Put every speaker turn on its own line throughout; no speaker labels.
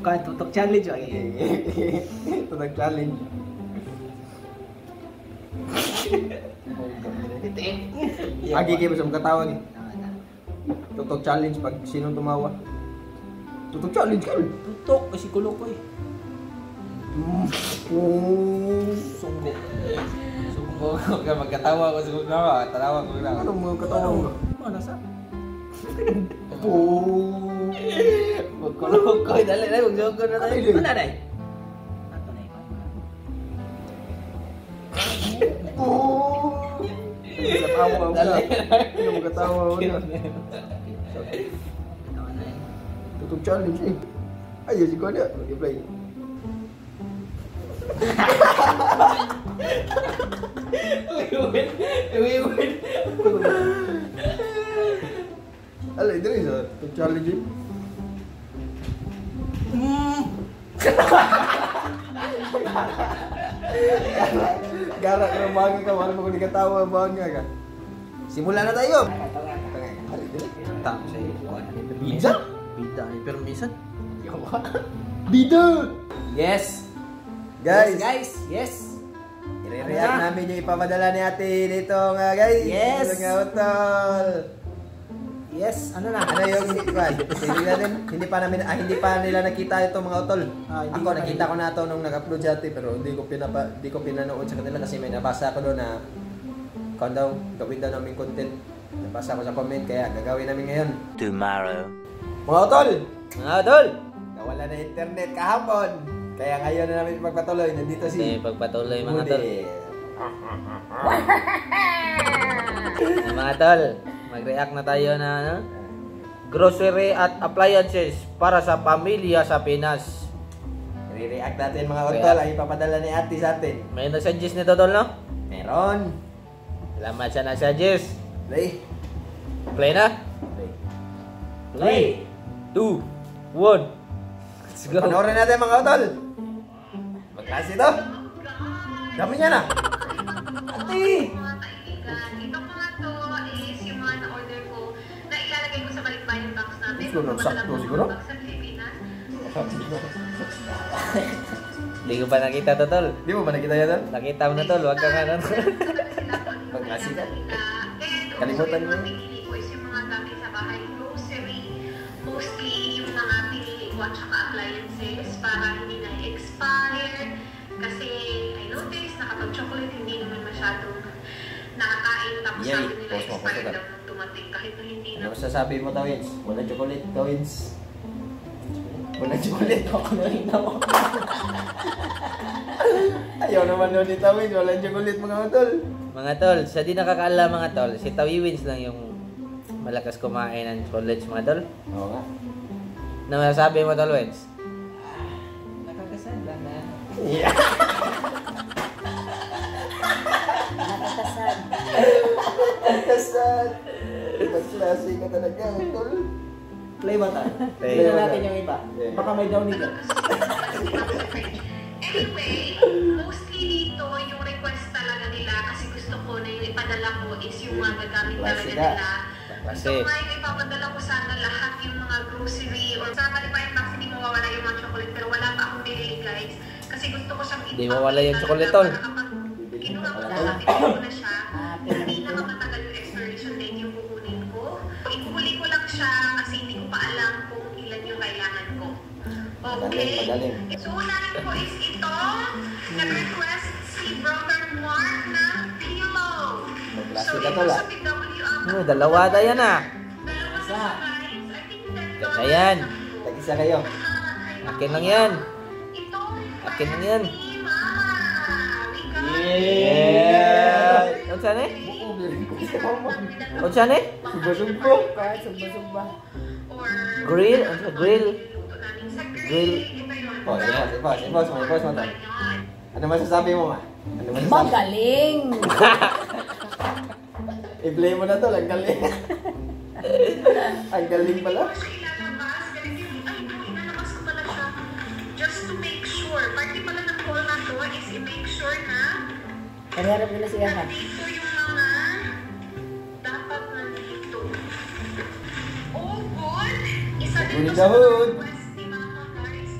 Kan tutok challenge lagi.
Tutok challenge. Agi kayo sa katawa ni. Tutok challenge pag sino tumawa. Tutok challenge ka.
Tutok kasi kulo ko eh.
Sunggo.
Sunggo ka magkatawa ko sa kunawa, tanawa ko na.
Ano mo katawa mo?
Ano sa?
Magkulokoy, dali na, magsugod na tayo.
Ano na dai? Ato na ikaw.
Katawa mo. Ano mo katawa mo? Tutok challenge eh. Ayo si kau dia, dia play.
Win.
Alah itu ni sah, tutok challenge. Garak na bangga ka, wala mo kung katawa bangga ka. Simulan na tayo.
Tak saya.
Bida?
Bida ni permisan.
Bida!
Yes.
Guys,
Yes.
i-react namin yung ipapadala ni ate dito nga guys.
Yes.
Ito nga utol.
Yes, ano na?
Ano yung hindi pa nila nakita ito mga utol.
Hindi
Ako
pa
nakita ko na ito nung nag-upload siya ate, pero hindi ko pinanood sa kanila kasi may nabasa ko doon na kung daw gawin daw namin content. Nabasa ko sa comment kaya gagawin namin ngayon.
Tomorrow.
Mga utol,
Mga tol.
nawala na internet kahapon. Kaya ngayon na namin magpatuloy. Nandito si
Pagpatuloy mga tol.
Buddy.
Mga tol, mag-react na tayo na ano? Grocery at appliances para sa pamilya sa Pinas.
I-react natin mga utol ang ipapadala ni ate sa atin.
May nag-suggest nito tol, no?
Meron.
Salamat sa nag-suggest.
Play.
Play na?
Play.
2, 1. Let's go.
Panoorin natin mga utol. Magklase to. Dami niya na. Ate.
Mga kaibigan, ito mga to is yung mga na-order ko na ilalagay ko sa balikbayan box natin.
Siguro, sakto siguro.
Box sa Pilipinas.
Hindi ko pa nakita to tol.
Di mo ba nakita yan tol?
Nakita mo na tol, wag kang ano.
Magklase ka.
And
Kalimutan mo.
also, yung mga pinili ko is yung mga gamit sa bahay, grocery, mostly yung mga pinili ko at saka appliances para hindi na expire. Kasi I noticed na kapag chocolate hindi naman masyadong nakakain, tapos
Yay,
sabi nila
post mo,
expired
post mo.
daw nung dumating kahit na hindi na.
Ano masasabi mo Tawins? Wala chocolate Tawins. Wala chocolate ako na rin ako. Ayaw naman nun ni Tawins. Wala chocolate mga utol.
Mga tol, sa di nakakaalam mga tol, si Tawiwins lang yung malakas kumain ng chocolates mga tol.
Oo nga.
Ano masasabi mo tol, Wins?
Nakakasad lang na.
Yeah.
Nakakasad.
Kasad. Magklase ka talaga utol.
Play ba tayo?
Play.
Tignan natin yung iba.
Yeah.
Baka may downy ka.
Anyway, mostly dito yung request talaga nila kasi gusto ko na yung ipadala ko is yung mga gagamit talaga
Klase ka.
nila.
Klase.
So nga yung ipapadala ko sana lahat yung mga grocery or sa Malibayan Box hindi mawawala yung mga chocolate pero wala pa akong binili guys. Kasi gusto ko siyang
Hindi mawala yung chocolate, tol.
Kinuha ko na pinili ko na siya. Hindi na matagal yung expiration date yung kukunin ko. Ihuli ko lang siya kasi hindi ko pa alam kung ilan yung kailangan ko. Okay?
Magaling.
So, unahin ko is ito. Nag-request si Brother Mark ng pillow.
Magklase
So,
ka
ito
tol
sa PWM.
Dalawa tayo na.
Dalawa siya guys. I think $10
Ayan.
Tag-isa kayo.
Akin lang yan.
Ito
Akin lang yan.
ni Mama. We got
Yeah! Unsan eh? Unsan eh?
Suba-suba.
Sumba-sumba.
or
Grill? Unsa grill?
luto namin sa
Grill.
Ito yun.
Boss, boss mo tol. Ano masasabi mo ma? Ano masasabi?
Magaling!
I-play mo na tol, ang galing. Ang galing pala.
Siya ilalabas, galing yung, ay, ilalabas ko pala siya. Just to make sure. Parte pala ng call na to is i-make sure na
Kaniharap nila siya ha.
nandito yung mga dapat nandito. Oh, good! Isa din
Good
to
in
sa
the hood.
request ni Mama, guys.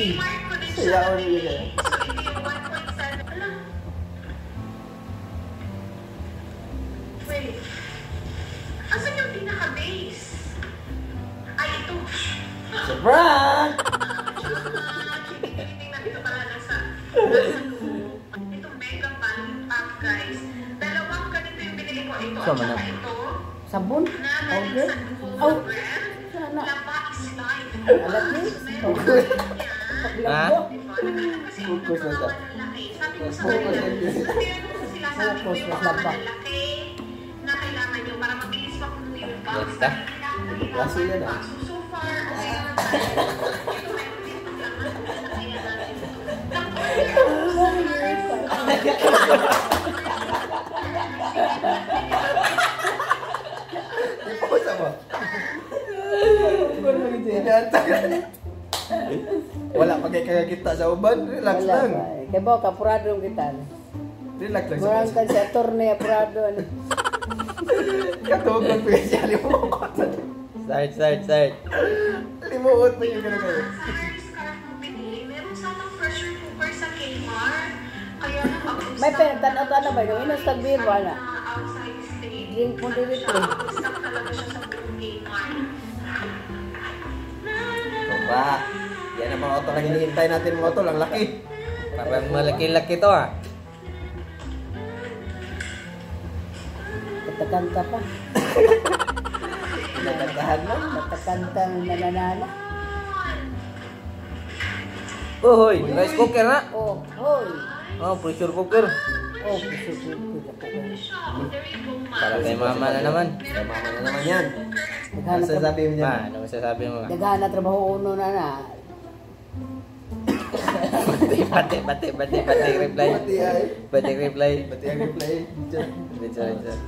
Kmart ko din
Kaya
siya
ako
nabili.
nabili.
So, ito yung 1.7. Ala. Wait. Asan yung pinaka-base? Ay, ito.
Sa prank!
Ito pala nasa loob. Itong mega value pack, guys. Dalawang ganito yung binili ko. Ito at
Sama na.
saka ito.
Sabon?
Na galing
Powder?
sa Duo
Oh.
brand.
Sana.
Laba is life.
Alam niyo?
Meron
Powder.
niya.
Ha?
Diba? Kasi
Focus na
mga
ta.
malalaki. Sabi ko sa
Focus
kanila,
na din.
tinanong sila, sabi ko
Focus,
yung
mas
mga
laba.
malalaki na kailangan nyo para mabilis mapuno yung box.
Ganda.
Klase yan, ah.
So far, okay naman tayo. Ito meron din paglaman. Ayan natin.
Ipost mo. Wala pa kay kagakita sa uban. Relax
Wala
lang.
pa. Kaya ba, kapurado ang kita.
Relax lang.
Murang kan si attorney, apurado.
Katugon pa yan siya. Limuot.
Start.
Limuot pa yung gano'n kayo.
Sa scarf mo binili, meron sanang pressure cooker sa Kmart. Kaya nang ako
May tanaw-tanaw ba? Nung inos tagbiro, ana.
outside state.
Drink mo din ito.
Stock talaga siya sa buong Kmart.
Ito ba? Yan ang mga auto lang hinihintay natin mga auto. Ang laki.
Parang malaki-laki to ah.
Katakanta pa.
Pinagandahan mo.
Katakantang nananana.
Oh, hoy, rice cooker na.
Oh, hoy.
Oh, pressure cooker.
Oh, puso.
There you go, ma.
Para kay mama na naman.
Kaya mama na naman yan. Ano
Daghan na
sasabi mo niya?
Ano masasabi mo?
daghan na trabaho uno na na.
Pati reply.
Pati ay.
Pati reply.
Pati ang reply. Diyan.
Sorry.
Cooker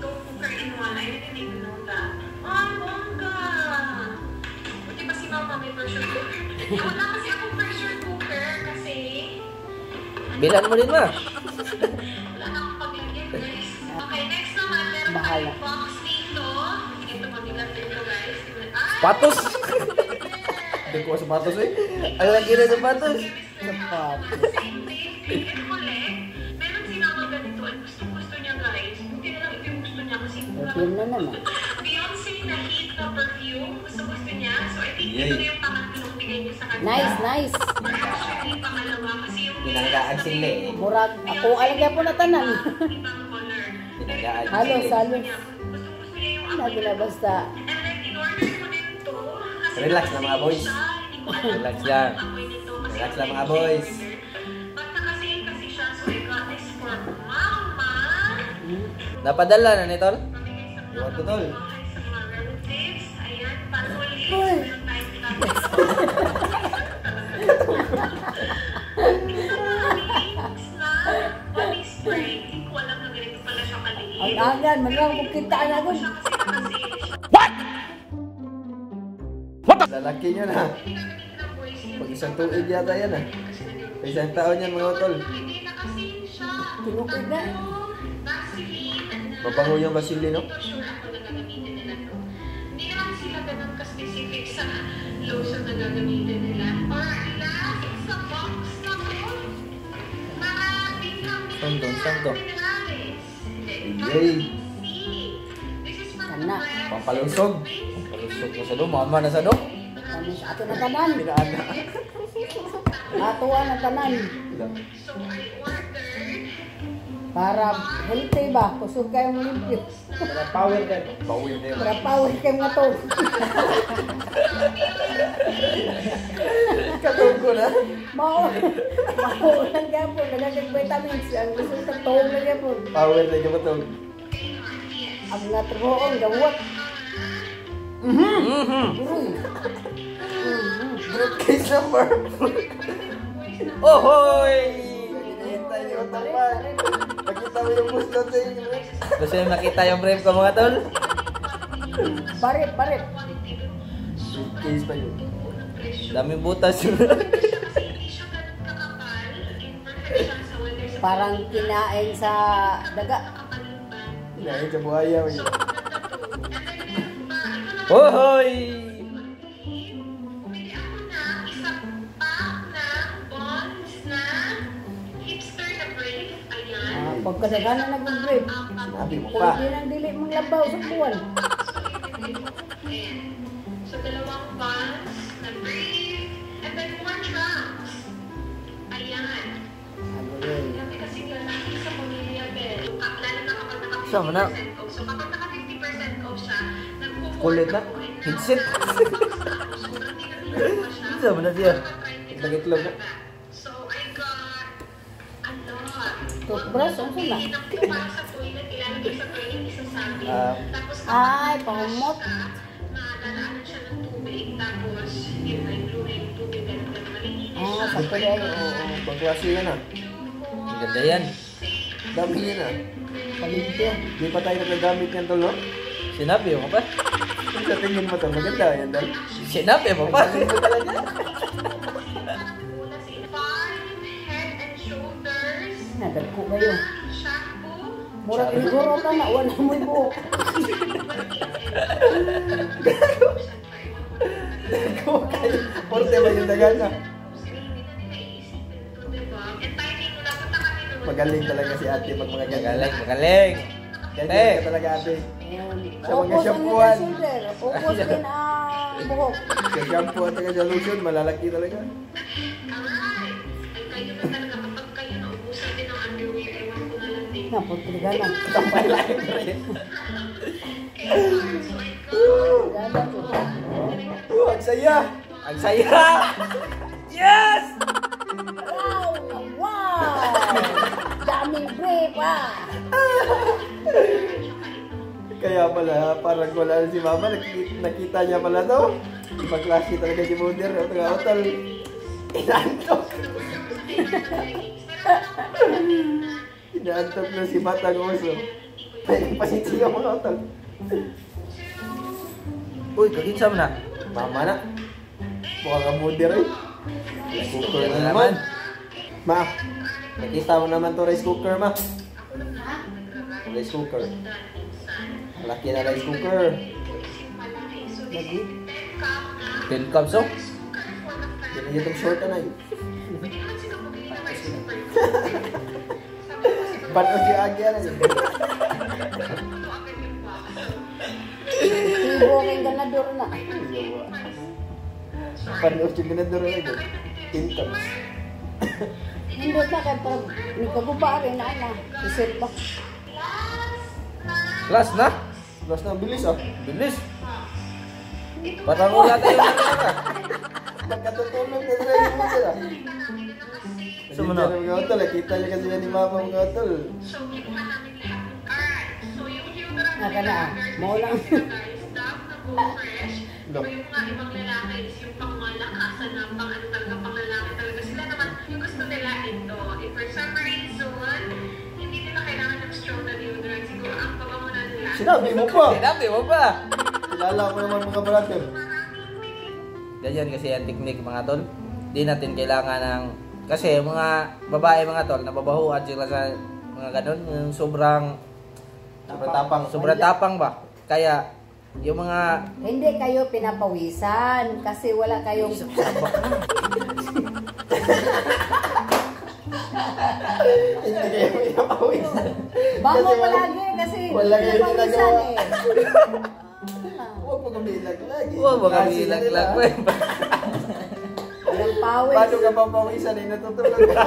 in one. I didn't even know that. Ay, bongga! Buti ba si mama may pressure cooker? Wala kasi akong pressure cooker kasi
Bilan mo din ba?
wala na akong pamilya, guys. Okay, next naman, meron
Bahala.
tayong box dito. Ito, mabigat dito, guys. Ay!
Patos.
Hindi ko sapatos eh.
Ang lagi na sa patos.
Sapatos.
Same thing, click and collect. Meron sinama ganito at gusto niya, guys. Buti na lang ito yung gusto niya kasi
Perfume na naman.
Beyonce na heat na perfume. Gusto niya. So, I think ito na yung pangatlong bigay niya sa kanya.
Nice.
Or actually, pangalawa kasi yung
Pinanggaan sila eh.
Murag, ako alam kaya po na tanan.
ibang color.
Pinanggaan
Halos,
sila eh.
halos.
Gusto niya yung
Lagi na basta.
And then, in-order ko din to. Kasi
Relax na mga boys.
siya, hindi ko alam
Relax
kung
lang.
anong amoy nito kasi
Relax lang,
online
mga
siya
boys.
in-order. Basta kasi siya, so I got this for mama.
Napadala na ni Tol?
Pamigay sa mga
Iwan ko, Tol.
kapitbahay, sa mga relatives. Ayan, patuloy.
Hoy.
Yung time natin. Ito na, mix na body spray. Hindi ko alam na ganito pala siya maliit.
Ang agan, manang pukitaan ako.
Siya kasi nakasale siya.
Lalaki niya na.
Hindi ka ganito ng boys.
Pag isang tuig yata yan ah. Pag isang taon yan mga utol.
Hindi nakasale siya.
Tinukid na.
Vaseline na.
Mabango yung Vaseline, no?
Ito sure ako na gagamitin nila to. Hindi naman sila ganun ka-specific sa lotion na gagamitin nila. Or last sa box na to, maraming
Sandong.
minerales.
Yay.
This is from
Sana.
Pampalusog.
Palusog na sa do. Mama na sa do.
Ano sa ato na tanan.
Pinaana.
Atuwa na tanan.
So I ordered
Para healthy ba? Kusog kayo mo limpyo.
Para power ka. Power na yun.
Para power kayo nga to.
Katong ko na.
Mao lang yan po. Nagagag vitamins. Ang gusto sa tuhong lang yan po.
Power na yung matong.
Ang nga trabahoon, gawat. Uy.
Case number.
Oh, hoy!
Hinihintay niyo ang tapat. Nakita mo yung gusto sa inyo.
Gusto niyo makita yung brief ko mga Tol?
Barit.
Case pa yun.
Daming butas yun.
Parang kinain sa daga.
Hinahin sa buhaya.
Oh, hoy!
Pagkadagana nag-brief.
Sinabi mo
Kung
pa.
hindi nang dili mong labaw sa buwan.
So, dalawang buns na brief, and then 4 trunks. Ayan. Grabe kasi lalaki sa pamilya, Ben. Lalo na kapag naka 50%
Sama na.
off. So, kapag naka 50% off siya, nagpo-4
Kulit na.
ako, and now,
Headset.
sobrang tingnan pa siya.
Sama na siya.
Nagitlog na.
So, I got a lot.
Toothbrush, ang sila.
Pili ng para sa toilet, ilalagay sa toilet, isasabi. Tapos,
Ay, pangumot.
Malalaanan siya ng tubig, tapos, yun ay blue yung tubig, ganun malinis siya.
Sa tuloy ay
Pagklase yan ah.
Ang ganda yan.
Dami yan ah.
palimpyo.
Di pa tayo nagagamit yan tol, no?
Sinabi mo pa.
Kung sa tingin mo tol, maganda yan tol.
Sinabi mo pa.
Head and shoulders,
Nadagko kayo.
shampoo,
Murag siguro ka na, wala mo yung buhok.
Porte ba yung dagan na?
hindi na nila iisipin ito, diba? And timing mo, napunta kami noon.
Magaling talaga si ate pag mga ganyan.
Magaling.
Ganyan ka talaga ate.
Ayan.
Sa mga
Focus ang
shampooan.
nila shoulder. Focus din ang buhok.
Sa shampoo at saka sa lotion, malalaki talaga.
Alright. Ay, kayo na talaga, kapag kayo naubusan din ng underwear, ewan ko na lang din.
Napagkagana.
Tampay lang yung pre.
Okay, so I go.
Gana po.
Ang saya!
Ang saya. Yes!
Wow! Wow! Daming brief ah!
Kaya pala, parang wala si mama, nakita niya pala to. Ibang klase talaga si Bunder, o taga-hotel. Inaantok. Inaantok na si Batang Oso. Pwede pasiti yung mga hotel.
Uy, kaginsa mo na.
Mama na. Mukhang ang Bunder eh. Rice cooker
Yan
na
na
naman.
naman.
Ma, nakita mo naman to rice cooker, ma. Rice cooker. Malaki na rice cooker.
Lagi.
10 cups oh.
Yan ang itong short na yun. Ba't o siya agya na yun?
Tibo kay ganador na.
Paano siya ginadura na yun? Incomes.
Nindot na kay pag nagkaguba rin na ana. Isip pa.
Last na.
Plus na, bilis ah.
Bilis. Parang wala tayong nangyara.
Magkatutulog na sila yung mga sila.
Sumunod.
Hindi mga hotel, kita niya kasi yan ni mama mga hotel.
So, kinuha namin lahat. Alright. So, yung deodorant
Naka na ah. Mo lang.
guys, Dove na Go Fresh. So, yung mga ibang lalaki is yung pangmalakasan na pang ano talaga, pang lalaki talaga. Sila naman, yung gusto nila ito. If for some reason, hindi nila kailangan ng strong na deodorant. Siguro, ang pabango na nila.
Sinabi mo pa.
Sinabi mo pa.
Kilala ko naman mga brother.
Ganyan kasi ang technique mga tol. Di natin kailangan ng... Kasi mga babae mga tol, nababahuan sila sa mga ganun. Yung sobrang
Sobrang tapang.
ba? Kaya yung mga...
Hindi kayo pinapawisan kasi wala kayong
Hindi kayo pinapawis.
bango
Kasi wala-
palagi kasi
wala kayong
pinapawisan
ginagawa.
eh.
Huwag mo kumilag lagi.
Wow, baka
Kasi
bilang
nila.
lang.
Walang pawis.
Paano ka papawisan ay natutulog ka?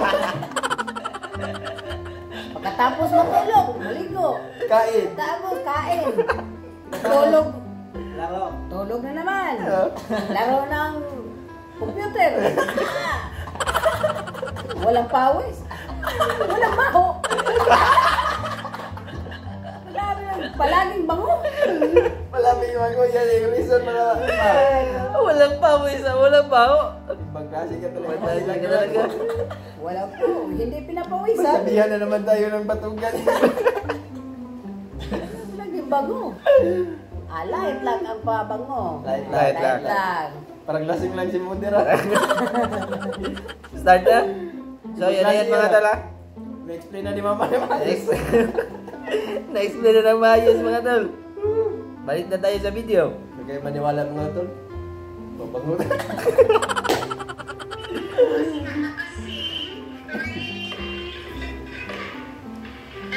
Pagkatapos matulog, maligo.
Kain.
Tapos kain. Tulog.
Laro.
Tulog na naman. Laro ng computer. Walang pawis. Walang baho. Palaging bango.
Malamig yung ako yan. Yung reason para...
Walang pawis, walang baho.
Ibang klase ka talaga.
Ibang klase ka talaga.
Wala po. Hindi pinapawisan.
Sabihan na naman tayo ng batugan.
Palaging bango. Light lang ang pabango.
Light
Light lang.
lang.
Parang lasing lang si Mudira.
Start na. So yan na yan mga tol ah.
Na-explain na ni Mama naman.
Na-explain na ng maayos mga tol. Balik na tayo sa video.
Huwag kayo maniwala mga tol. Babango na.
And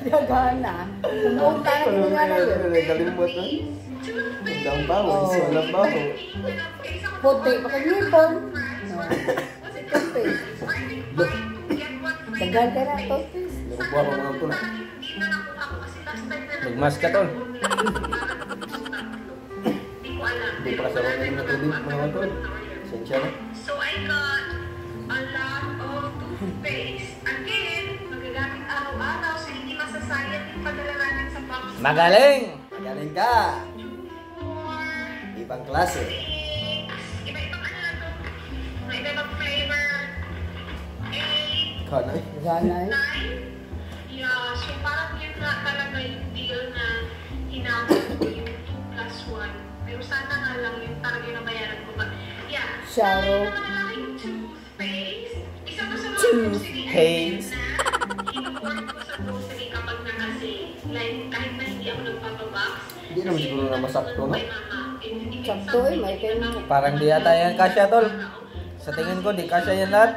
Gagana. Pumunta na ko nga na yun.
Kalimot na. Walang baho, walang baho.
Puti, pakagipon. Toothpaste. Dagan ka na, toothpaste.
Nakukuha ko mga utol.
Magmas ka tol.
Hindi pa kasi ako ngayon na tubig mga utol. Sensya na.
So I got a lot of toothpaste. Again, magagamit araw-araw so hindi masasayang yung padala natin sa box.
Magaling!
Magaling ka! Ibang klase.
Iba-ibang ano na to. May iba-ibang flavor. 8,
Kanay.
Gagana eh.
9. Yeah, so parang yun nga talaga yung deal na hinawag ko yung 2 plus 1. Pero sana nga lang yung talaga yung nabayaran ko ba. Yeah.
Sharo.
Yung toothpaste. Isa ko sa mga
Toothpaste.
grocery items na in-order ko sa grocery kapag na kasi. Like, kahit na hindi ako nagpapabox.
Hindi naman siguro na masakto, no?
Sakto eh, may kayo.
Parang di yata yan kasya tol. Sa tingin ko di kasya yan lahat.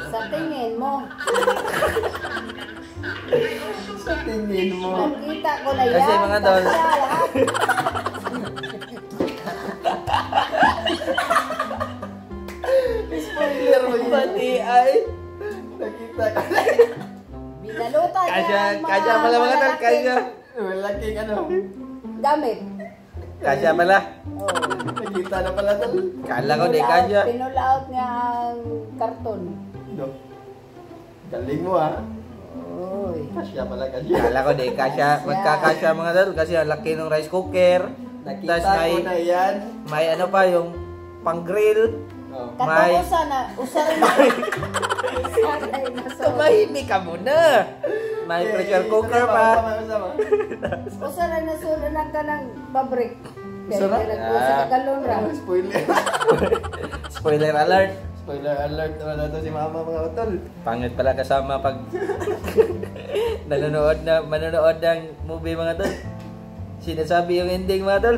Sa tingin mo.
Sa tingin mo.
Nakita ko na yan.
Kasi mga tol.
Kasya lahat.
Spoiler mo yun.
Pati ay.
Nakita ka.
Binalutan
Kasya,
niya ang
kasya pala mga tol, kasya.
Malaking ano.
Gamit.
Kasya pala.
Oh.
Nakita na pala tol.
Kala ko di kasya.
Pinulaot niya ang karton.
No. Galing mo ha.
Oy.
Kasya pala kasya.
Kala ko di kasya. Magkakasya mga tol kasi ang laki ng rice cooker.
Nakita
Tas may-
ko na yan.
May ano pa yung pang grill.
Oh.
May-
Katapusa na. Usarin na. Usarin na sa.
Tumahimik ka muna. May pressure cooker pa.
Usarin na sulanan ka ng pabrik. Kaya
Sarap.
nagkuha sa kagalon ra.
Spoiler.
Spoiler alert.
Spoiler alert naman na to si mama mga utol.
Pangit pala kasama pag manonood ng movie mga tol. Sinasabi yung ending mga tol.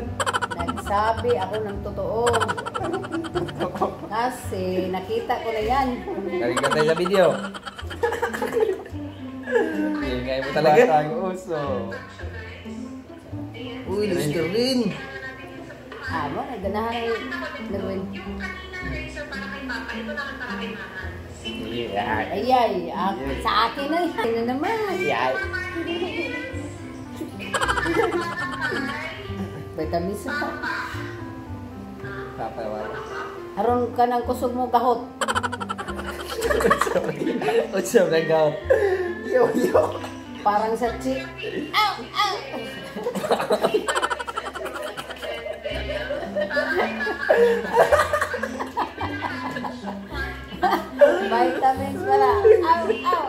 Nagsabi ako ng totoo. Kasi nakita ko na yan.
Narinig tayo sa video. Ingay mo talaga.
Batang uso.
Uy, Listerine.
Ano, naganahan ng Nerwin.
Yung kaninang razor para kay Papa, ito naman para kay Mama.
Yeah.
Ayay, sa akin na yan. Ano naman?
Yeah.
Vitamins pa.
Papawawa.
Haron ka ng kusog mo kahot.
Utsam na gout.
Yo, yo.
Parang sa chick. Ow! Ow! Vitamins pala. Ow! Ow!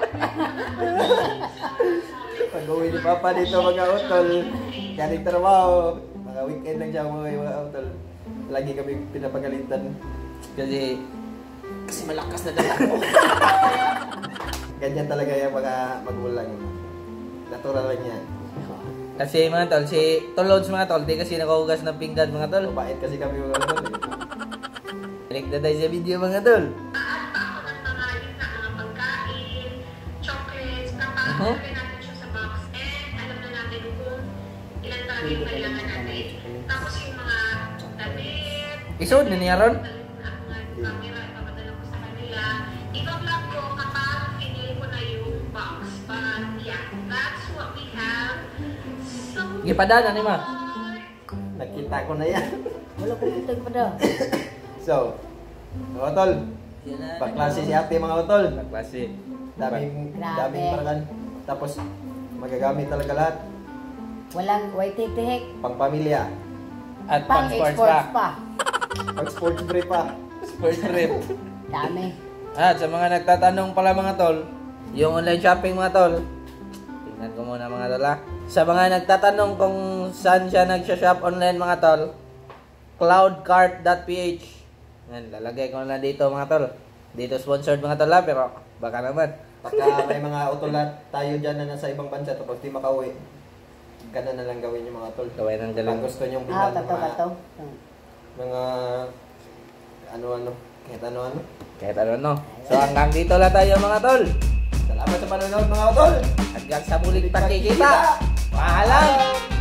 Pag-uwi ni Papa dito mga utol. Galing trabaho. Mga weekend lang siya mga utol. Lagi kami pinapagalitan.
Kasi malakas na dala ko.
Ganyan talaga yung mga magulang. Natural lang yan.
Kasi mga tol, si Tolods mga tol, di kasi nakahugas ng pinggan mga tol.
Mabait kasi kami mga utol.
Balik na tayo sa video mga tol.
Aat pa ako ng mga yun na mga pagkain, chocolates, napakalagay natin siya sa box. And alam na natin kung ilan talaga yung kailangan natin. Tapos yung mga damit,
Isod na niya ron.
ang mga camera, ipapadala ko sa kanila. I-vlog ko kapag pinili ko na yung box. But yeah, that's what we have. So,
Gipadana ni ma.
Nakita ko na yan.
Wala ko putang pa daw.
So, mga utol. Paklase si ate mga utol.
Klase.
Daming
Grabe.
paralan. Tapos, magagamit talaga lahat.
Walang white tihik.
Pang pamilya.
At pang sports
Pang-exports
pa.
pa.
Pang sports break pa.
Sports trip.
Dami.
At sa mga nagtatanong pala mga tol, yung online shopping mga tol, tingnan ko muna mga tol ha. Sa mga nagtatanong kung saan siya nagsha-shop online mga tol, cloudcart.ph. Yan, lalagay ko na dito mga tol. Dito sponsored mga tol ha, pero baka naman.
Pagka may mga utolat tayo dyan na nasa ibang bansa tapos di makauwi, ganun na lang gawin yung mga tol.
Gawin ng
Pag
galing.
gusto nyong
Ah,
bilhan
kato.
mga ano-ano, kahit ano-ano.
Kahit ano no. So hanggang dito lang tayo mga tol.
Salamat
Salamat sa panonood mga tol. Hanggang sa muling pagkikita. Paalam!